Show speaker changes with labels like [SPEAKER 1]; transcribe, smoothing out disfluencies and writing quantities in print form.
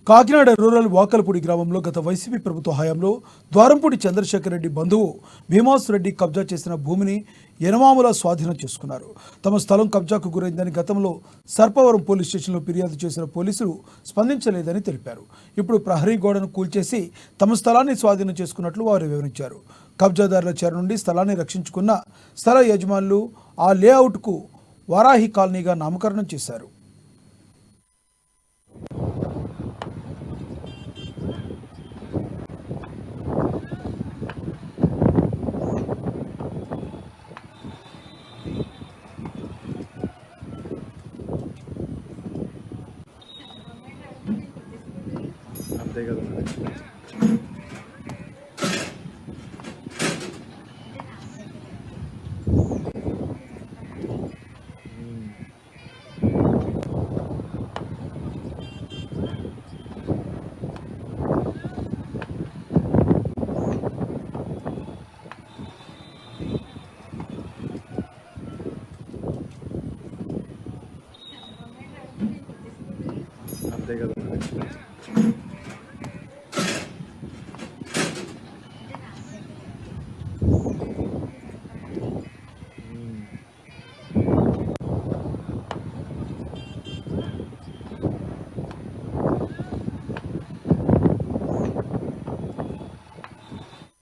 [SPEAKER 1] Kakinada rural Vakalapudi గ్రామంలో గత YCP ప్రభుత్వ హయాంలో ద్వారంపూడి చంద్రశేఖర్ రెడ్డి బంధువు భీమాస్ రెడ్డి కబ్జా చేసిన భూమిని యనమాముల స్వాధీనం చేసుకున్నారు. తమ స్థలం కబ్జాకు గురైందని గతంలో సర్పవరం పోలీస్ స్టేషన్లో ఫిర్యాదు చేసిన పోలీసులు స్పందించలేదని తెలిపారు. ఇప్పుడు ప్రహరీ గోడను కూల్చేసి తమ స్థలాన్ని స్వాధీనం చేసుకున్నట్లు వారు వివరించారు. కబ్జాదారుల చెర నుండి స్థలాన్ని రక్షించుకున్న స్థల యజమానులు ఆ లేఅవుట్కు వారాహి కాలనీగా నామకరణం చేశారు.
[SPEAKER 2] అంతే కదా.